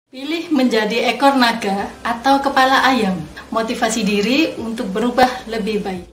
Pilih menjadi ekor naga atau kepala ayam. Motivasi diri untuk berubah lebih baik.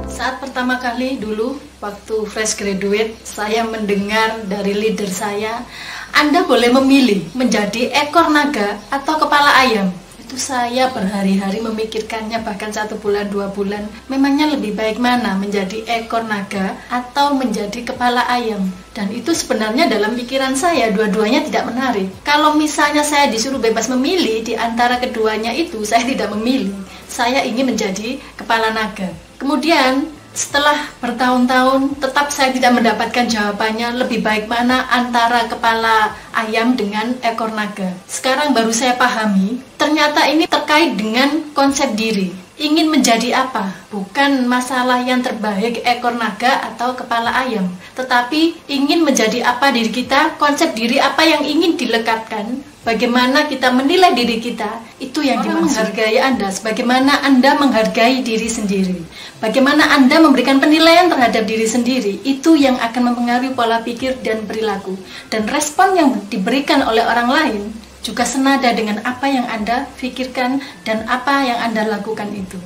Saat pertama kali dulu, waktu fresh graduate, saya mendengar dari leader saya, Anda boleh memilih menjadi ekor naga atau kepala ayam. Itu saya berhari-hari memikirkannya, bahkan 1 bulan, 2 bulan. Memangnya lebih baik mana, menjadi ekor naga atau menjadi kepala ayam? Dan itu sebenarnya dalam pikiran saya, dua-duanya tidak menarik. Kalau misalnya saya disuruh bebas memilih di antara keduanya itu, saya tidak memilih. Saya ingin menjadi kepala naga. Kemudian setelah bertahun-tahun tetap saya tidak mendapatkan jawabannya lebih baik mana antara kepala ayam dengan ekor naga. Sekarang baru saya pahami, ternyata ini terkait dengan konsep diri. Ingin menjadi apa? Bukan masalah yang terbaik ekor naga atau kepala ayam, tetapi ingin menjadi apa diri kita, konsep diri apa yang ingin dilekatkan, bagaimana kita menilai diri kita, itu yang dimaksud. Menghargai Anda, sebagaimana Anda menghargai diri sendiri. Bagaimana Anda memberikan penilaian terhadap diri sendiri, itu yang akan mempengaruhi pola pikir dan perilaku. Dan respon yang diberikan oleh orang lain juga senada dengan apa yang Anda pikirkan dan apa yang Anda lakukan itu.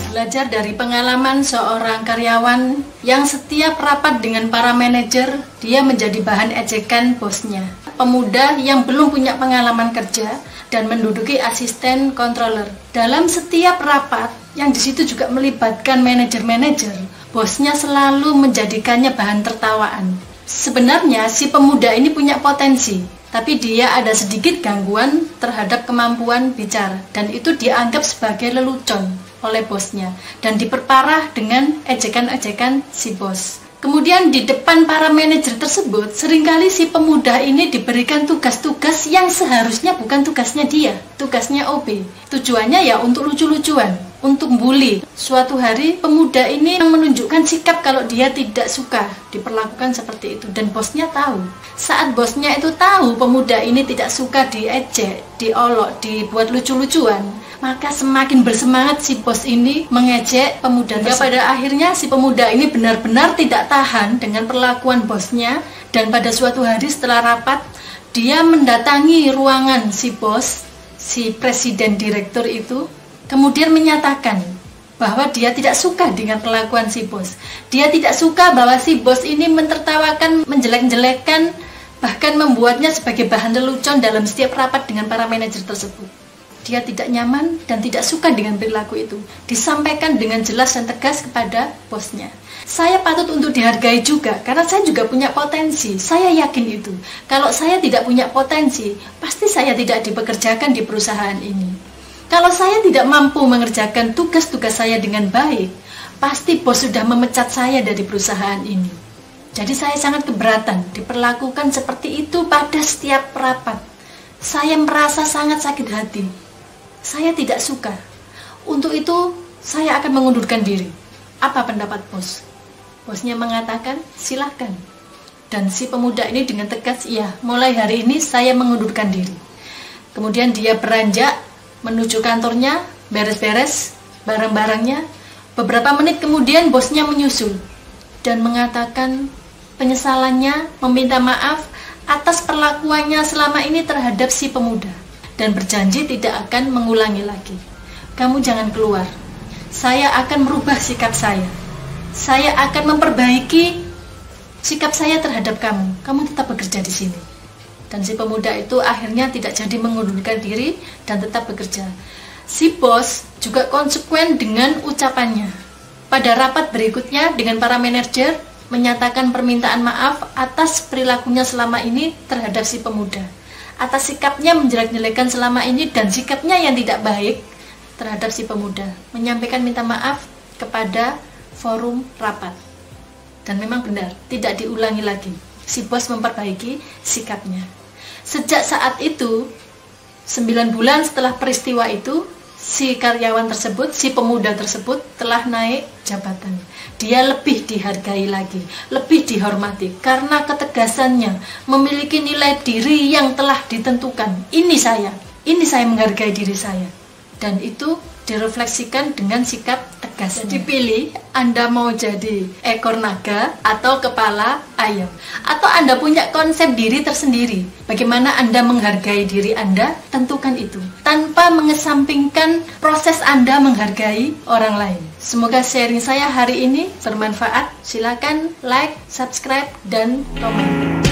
Belajar dari pengalaman seorang karyawan yang setiap rapat dengan para manajer, dia menjadi bahan ejekan bosnya. Pemuda yang belum punya pengalaman kerja dan menduduki asisten controller. Dalam setiap rapat, yang di situ juga melibatkan manajer-manajer, bosnya selalu menjadikannya bahan tertawaan. Sebenarnya si pemuda ini punya potensi, tapi dia ada sedikit gangguan terhadap kemampuan bicara, dan itu dianggap sebagai lelucon oleh bosnya, dan diperparah dengan ejekan-ejekan si bos. Kemudian di depan para manajer tersebut, seringkali si pemuda ini diberikan tugas-tugas yang seharusnya bukan tugasnya dia, tugasnya OB. Tujuannya ya untuk lucu-lucuan, untuk bully. Suatu hari pemuda ini menunjukkan sikap kalau dia tidak suka diperlakukan seperti itu, dan bosnya tahu. Saat bosnya itu tahu pemuda ini tidak suka diejek, diolok, dibuat lucu-lucuan, maka semakin bersemangat si bos ini mengejek pemuda tersebut. Pada akhirnya si pemuda ini benar-benar tidak tahan dengan perlakuan bosnya, dan pada suatu hari setelah rapat, dia mendatangi ruangan si bos, si presiden direktur itu, kemudian menyatakan bahwa dia tidak suka dengan perlakuan si bos. Dia tidak suka bahwa si bos ini mentertawakan, menjelek-jelekkan, bahkan membuatnya sebagai bahan lelucon dalam setiap rapat dengan para manajer tersebut. Dia tidak nyaman dan tidak suka dengan perilaku itu. Disampaikan dengan jelas dan tegas kepada bosnya. Saya patut untuk dihargai juga, karena saya juga punya potensi. Saya yakin itu. Kalau saya tidak punya potensi, pasti saya tidak dipekerjakan di perusahaan ini. Kalau saya tidak mampu mengerjakan tugas-tugas saya dengan baik, pasti bos sudah memecat saya dari perusahaan ini. Jadi saya sangat keberatan diperlakukan seperti itu pada setiap rapat. Saya merasa sangat sakit hati. Saya tidak suka. Untuk itu, saya akan mengundurkan diri. Apa pendapat bos? Bosnya mengatakan, silakan. Dan si pemuda ini dengan tegas, iya, mulai hari ini saya mengundurkan diri. Kemudian dia beranjak menuju kantornya, beres-beres barang-barangnya. Beberapa menit kemudian bosnya menyusul dan mengatakan penyesalannya, meminta maaf atas perlakuannya selama ini terhadap si pemuda, dan berjanji tidak akan mengulangi lagi. Kamu jangan keluar. Saya akan merubah sikap saya. Saya akan memperbaiki sikap saya terhadap kamu. Kamu tetap bekerja di sini. Dan si pemuda itu akhirnya tidak jadi mengundurkan diri dan tetap bekerja. Si bos juga konsekuen dengan ucapannya. Pada rapat berikutnya dengan para manajer, menyatakan permintaan maaf atas perilakunya selama ini terhadap si pemuda, atas sikapnya menjelek-jelekan selama ini dan sikapnya yang tidak baik terhadap si pemuda, menyampaikan minta maaf kepada forum rapat. Dan memang benar, tidak diulangi lagi. Si bos memperbaiki sikapnya. Sejak saat itu, 9 bulan setelah peristiwa itu, si karyawan tersebut, si pemuda tersebut telah naik jabatan. Dia lebih dihargai lagi, lebih dihormati karena ketegasannya, memiliki nilai diri yang telah ditentukan. Ini saya menghargai diri saya. Dan itu direfleksikan dengan sikap tegas. gas. Dipilih Anda mau jadi ekor naga atau kepala ayam, atau Anda punya konsep diri tersendiri. Bagaimana Anda menghargai diri Anda, tentukan itu tanpa mengesampingkan proses Anda menghargai orang lain. Semoga sharing saya hari ini bermanfaat. Silakan like, subscribe, dan komen.